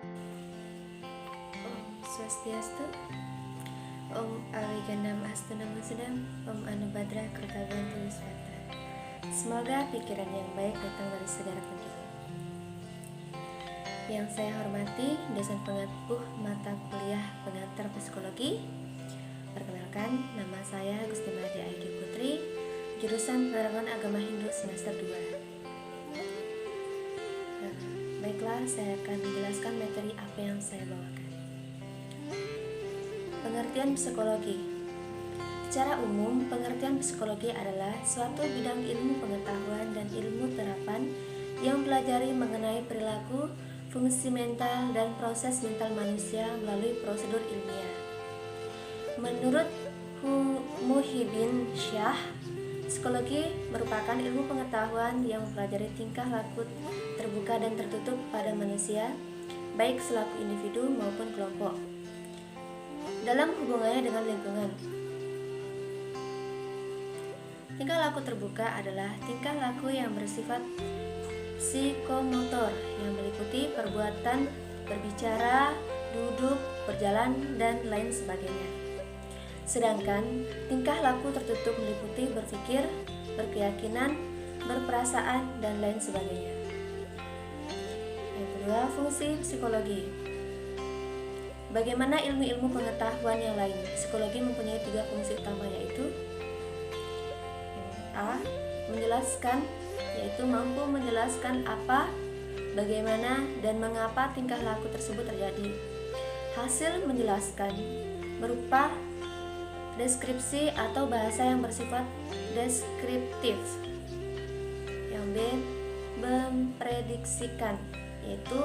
Om Swastiastu, Om Awiganam Astunam Sedam, Om Anubhadra Kertabantu Wiswata. Semoga pikiran yang baik datang dari segala penjuru. Yang saya hormati, dosen pengampu mata kuliah pengantar psikologi. Perkenalkan, nama saya Gusti Madi Aiki Putri, jurusan Penerangan Agama Hindu semester 2. Baiklah, saya akan menjelaskan materi apa yang saya bawakan. Pengertian psikologi. Secara umum, pengertian psikologi adalah suatu bidang ilmu pengetahuan dan ilmu terapan yang mempelajari mengenai perilaku, fungsi mental, dan proses mental manusia melalui prosedur ilmiah. Menurut Muhyiddin Syah, psikologi merupakan ilmu pengetahuan yang mempelajari tingkah laku terbuka dan tertutup pada manusia, baik selaku individu maupun kelompok, dalam hubungannya dengan lingkungan. Tingkah laku terbuka adalah tingkah laku yang bersifat psikomotor yang meliputi perbuatan, berbicara, duduk, berjalan, dan lain sebagainya. Sedangkan tingkah laku tertutup meliputi berpikir, berkeyakinan, berperasaan, dan lain sebagainya. Yang kedua, fungsi psikologi. Bagaimana ilmu-ilmu pengetahuan yang lain, psikologi mempunyai 3 fungsi utama, yaitu A. Menjelaskan, yaitu mampu menjelaskan apa, bagaimana, dan mengapa tingkah laku tersebut terjadi. Hasil menjelaskan berupa deskripsi atau bahasa yang bersifat deskriptif. Yang B. Memprediksikan, yaitu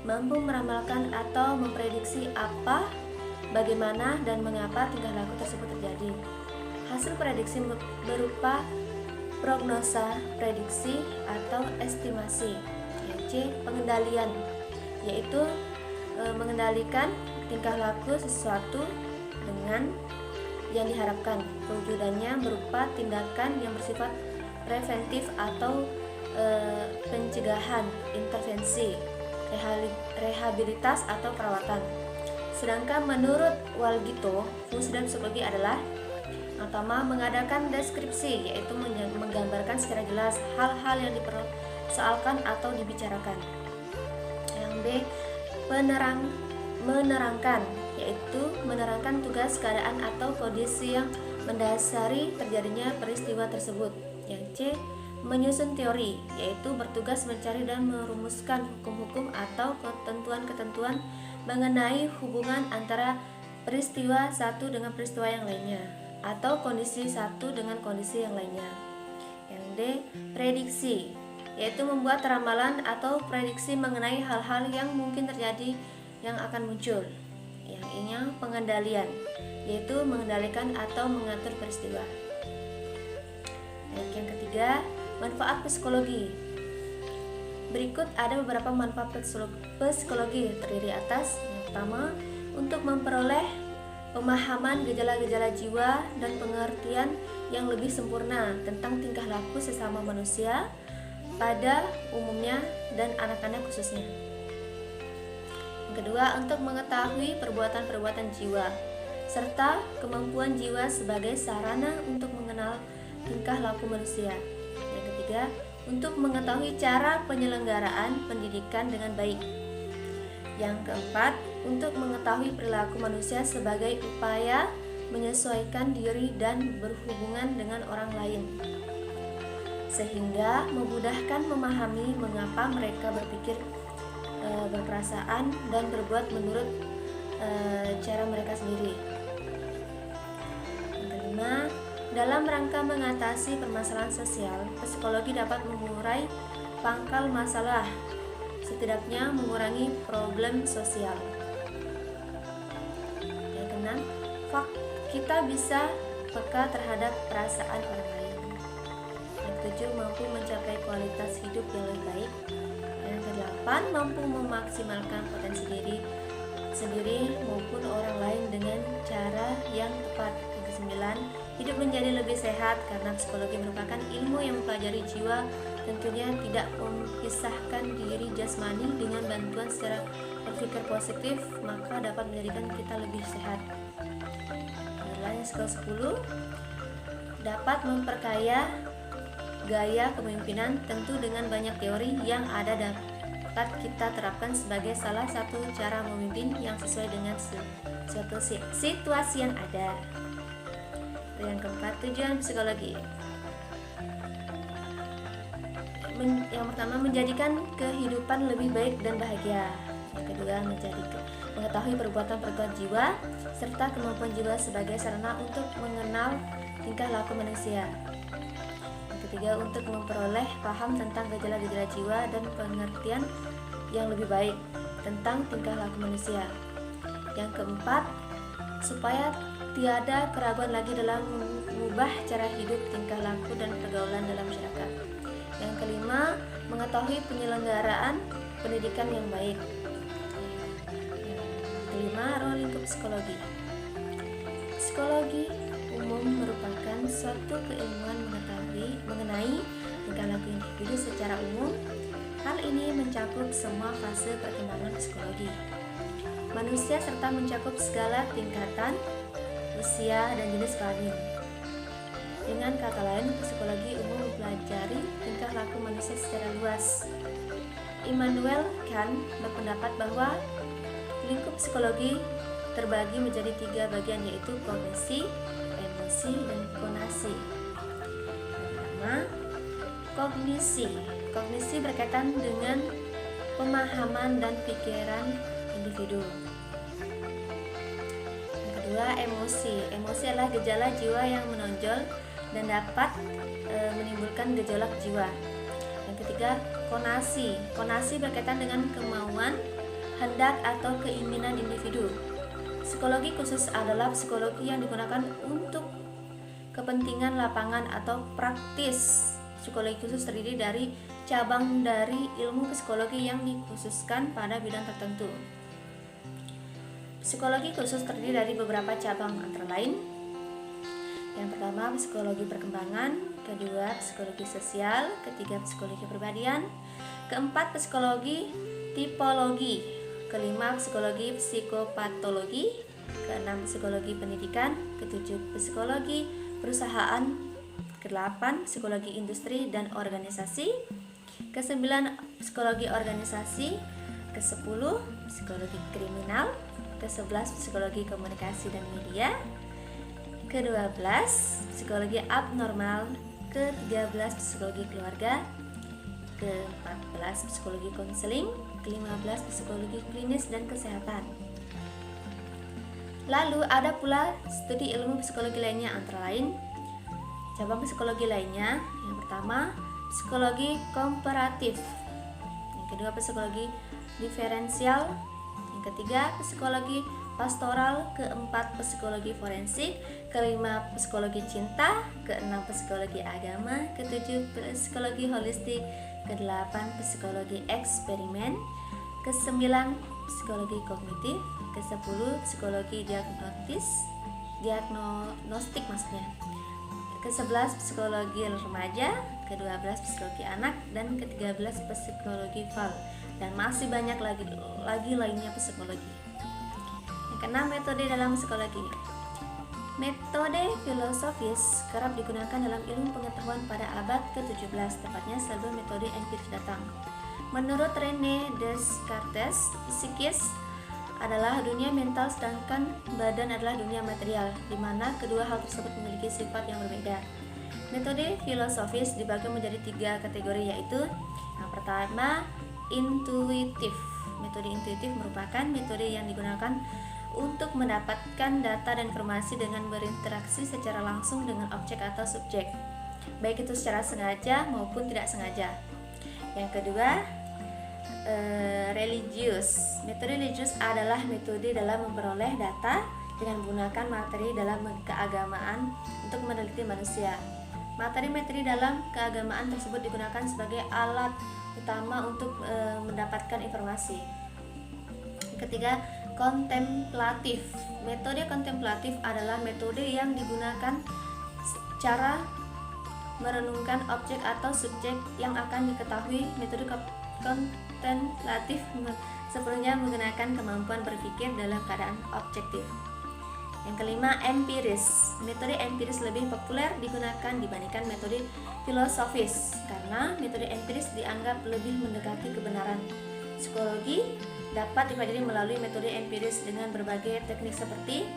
mampu meramalkan atau memprediksi apa, bagaimana, dan mengapa tingkah laku tersebut terjadi. Hasil prediksi berupa prognosa, prediksi, atau estimasi. Yang C. Pengendalian, yaitu mengendalikan tingkah laku sesuatu dengan yang diharapkan. Pewujudannya berupa tindakan yang bersifat preventif atau pencegahan, intervensi, rehabilitas, atau perawatan. Sedangkan menurut Walgito, fungsi dalam psikologi adalah pertama, mengadakan deskripsi, yaitu menggambarkan secara jelas hal-hal yang dipersoalkan atau dibicarakan. Yang B. Menerangkan, yaitu menerangkan tugas, keadaan, atau kondisi yang mendasari terjadinya peristiwa tersebut. Yang C. Menyusun teori, yaitu bertugas mencari dan merumuskan hukum-hukum atau ketentuan-ketentuan mengenai hubungan antara peristiwa satu dengan peristiwa yang lainnya, atau kondisi satu dengan kondisi yang lainnya. Yang D. Prediksi, yaitu membuat ramalan atau prediksi mengenai hal-hal yang mungkin terjadi yang akan muncul. Yang I-nya pengendalian, yaitu mengendalikan atau mengatur peristiwa. Yang ketiga, manfaat psikologi. Berikut ada beberapa manfaat psikologi terdiri atas: yang pertama, untuk memperoleh pemahaman gejala-gejala jiwa dan pengertian yang lebih sempurna tentang tingkah laku sesama manusia pada umumnya dan anak-anak khususnya. Yang kedua, untuk mengetahui perbuatan-perbuatan jiwa serta kemampuan jiwa sebagai sarana untuk mengenal tingkah laku manusia. Yang ketiga, untuk mengetahui cara penyelenggaraan pendidikan dengan baik. Yang keempat, untuk mengetahui perilaku manusia sebagai upaya menyesuaikan diri dan berhubungan dengan orang lain, sehingga memudahkan memahami mengapa mereka berpikir, berperasaan, dan berbuat menurut cara mereka sendiri. Yang kelima, dalam rangka mengatasi permasalahan sosial, psikologi dapat mengurai pangkal masalah, setidaknya mengurangi problem sosial. Yang keenam, kita bisa peka terhadap perasaan orang lain. Yang ketujuh, mampu mencapai kualitas hidup yang lebih baik. Yang kedelapan, mampu memaksimalkan potensi diri sendiri maupun orang lain dengan cara yang tepat. Yang kesembilan, hidup menjadi lebih sehat karena psikologi merupakan ilmu yang mempelajari jiwa tentunya tidak memisahkan diri jasmani. Dengan bantuan secara berpikir positif, maka dapat menjadikan kita lebih sehat. Nilai skala 10, dapat memperkaya gaya kepemimpinan. Tentu dengan banyak teori yang ada dapat kita terapkan sebagai salah satu cara memimpin yang sesuai dengan suatu situasi yang ada. Yang keempat, tujuan psikologi. Yang pertama, menjadikan kehidupan lebih baik dan bahagia. Yang kedua, mengetahui perbuatan jiwa serta kemampuan jiwa sebagai sarana untuk mengenal tingkah laku manusia. Yang ketiga, untuk memperoleh paham tentang gejala-gejala jiwa dan pengertian yang lebih baik tentang tingkah laku manusia. Yang keempat, supaya tiada keraguan lagi dalam mengubah cara hidup, tingkah laku, dan pergaulan dalam masyarakat. Yang kelima, mengetahui penyelenggaraan pendidikan yang baik. Yang kelima, role lingkup psikologi. Psikologi umum merupakan suatu keilmuan mengenai tingkah laku individu secara umum. Hal ini mencakup semua fase perkembangan psikologi manusia serta mencakup segala tingkatan, usia, dan jenis kelamin. Dengan kata lain, psikologi umum mempelajari tingkah laku manusia secara luas. Immanuel Kant berpendapat bahwa lingkup psikologi terbagi menjadi 3 bagian, yaitu kognisi, emosi, dan konasi. Pertama, kognisi. Kognisi berkaitan dengan pemahaman dan pikiran individu. Yang kedua, emosi. Emosi adalah gejala jiwa yang menonjol dan dapat menimbulkan gejolak jiwa. Yang ketiga, konasi. Konasi berkaitan dengan kemauan, hendak, atau keinginan individu. Psikologi khusus adalah psikologi yang digunakan untuk kepentingan lapangan atau praktis. Psikologi khusus terdiri dari cabang dari ilmu psikologi yang dikhususkan pada bidang tertentu. Psikologi khusus terdiri dari beberapa cabang, antara lain: yang pertama, psikologi perkembangan; kedua, psikologi sosial; ketiga, psikologi kepribadian; keempat, psikologi tipologi; kelima, psikologi psikopatologi; keenam, psikologi pendidikan; ketujuh, psikologi perusahaan; kedelapan, psikologi industri dan organisasi; kesembilan, psikologi organisasi; kesepuluh, psikologi kriminal; ke-11, psikologi komunikasi dan media; ke-12, psikologi abnormal; ke-13, psikologi keluarga; ke-14, psikologi konseling; ke-15, psikologi klinis dan kesehatan. Lalu ada pula studi ilmu psikologi lainnya, antara lain cabang psikologi lainnya. Yang pertama, psikologi komparatif; yang kedua, psikologi diferensial; yang ketiga, psikologi pastoral; keempat, psikologi forensik; kelima, psikologi cinta; keenam, psikologi agama; ketujuh, psikologi holistik; kedelapan, psikologi eksperimen; kesembilan, psikologi kognitif; kesepuluh, psikologi diagnostik maksudnya; ke-11, psikologi remaja; ke-12, psikologi anak; dan ke-13, psikologi FAL, dan masih banyak lagi lainnya psikologi. Yang keenam, metode dalam psikologi. Metode filosofis kerap digunakan dalam ilmu pengetahuan pada abad ke-17, tepatnya sebelum metode empiris datang. Menurut René Descartes, psikis adalah dunia mental sedangkan badan adalah dunia material, di mana kedua hal tersebut memiliki sifat yang berbeda. Metode filosofis dibagi menjadi 3 kategori, yaitu yang pertama, intuitif. Metode intuitif merupakan metode yang digunakan untuk mendapatkan data dan informasi dengan berinteraksi secara langsung dengan objek atau subjek, baik itu secara sengaja maupun tidak sengaja. Yang kedua, religius. Metode religius adalah metode dalam memperoleh data dengan menggunakan materi dalam keagamaan untuk meneliti manusia. Materi-materi dalam keagamaan tersebut digunakan sebagai alat utama untuk mendapatkan informasi. Ketiga, kontemplatif. Metode kontemplatif adalah metode yang digunakan cara merenungkan objek atau subjek yang akan diketahui. Metode kontemplatif sepenuhnya menggunakan kemampuan berpikir dalam keadaan objektif. Yang kelima, empiris. Metode empiris lebih populer digunakan dibandingkan metode filosofis karena metode empiris dianggap lebih mendekati kebenaran. Psikologi dapat dipelajari melalui metode empiris dengan berbagai teknik seperti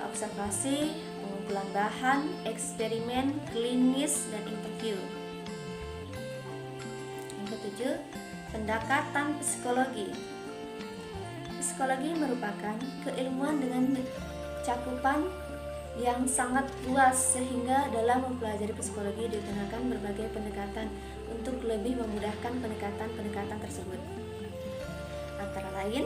observasi, pengumpulan bahan, eksperimen, klinis, dan interview. Yang ketujuh, pendekatan psikologi. Psikologi merupakan keilmuan dengan cakupan yang sangat luas sehingga dalam mempelajari psikologi digunakan berbagai pendekatan untuk lebih memudahkan pendekatan tersebut. Antara lain,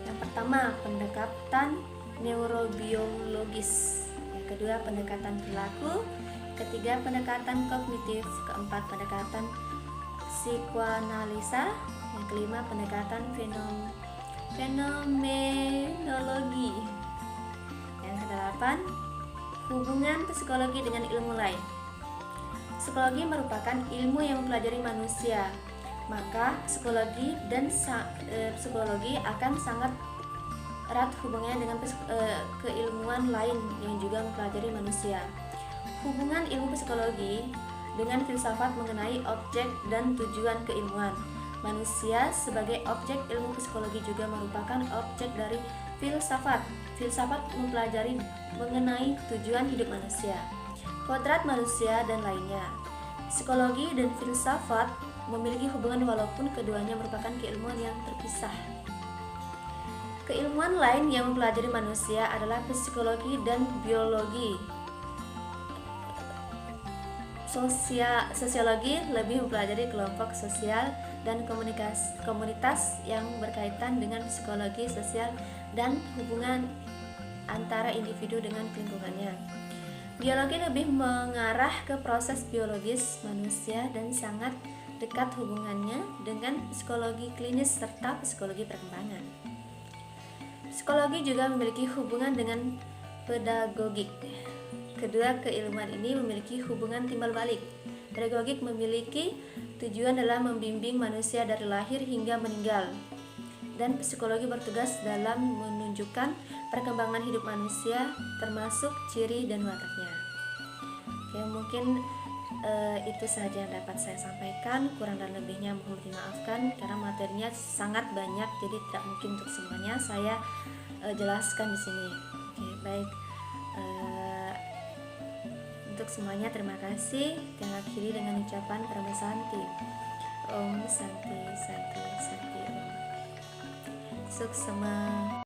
yang pertama, pendekatan neurobiologis, yang kedua pendekatan perilaku, ketiga pendekatan kognitif, keempat pendekatan psikoanalisa, yang kelima pendekatan fenomenologi, yang kedelapan hubungan psikologi dengan ilmu lain. Psikologi merupakan ilmu yang mempelajari manusia, maka psikologi akan sangat erat hubungannya dengan keilmuan lain yang juga mempelajari manusia. Hubungan ilmu psikologi dengan filsafat mengenai objek dan tujuan keilmuan. Manusia sebagai objek ilmu psikologi juga merupakan objek dari filsafat. Filsafat mempelajari mengenai tujuan hidup manusia, kodrat manusia, dan lainnya. Psikologi dan filsafat memiliki hubungan walaupun keduanya merupakan keilmuan yang terpisah. Keilmuan lain yang mempelajari manusia adalah psikologi dan biologi. Sosiologi lebih mempelajari kelompok sosial dan komunitas yang berkaitan dengan psikologi sosial dan hubungan antara individu dengan lingkungannya. Biologi lebih mengarah ke proses biologis manusia dan sangat dekat hubungannya dengan psikologi klinis serta psikologi perkembangan. Psikologi juga memiliki hubungan dengan pedagogik. Kedua keilmuan ini memiliki hubungan timbal balik. Pedagogik memiliki tujuan dalam membimbing manusia dari lahir hingga meninggal, dan psikologi bertugas dalam menunjukkan perkembangan hidup manusia termasuk ciri dan wataknya. Oke, mungkin itu saja yang dapat saya sampaikan. Kurang dan lebihnya mohon dimaafkan karena materinya sangat banyak, jadi tidak mungkin untuk semuanya saya jelaskan di sini. Oke, baik. Untuk semuanya terima kasih. Dan akhiri dengan ucapan Parama Santi. Om Santi Santi Santi Om. Suksema.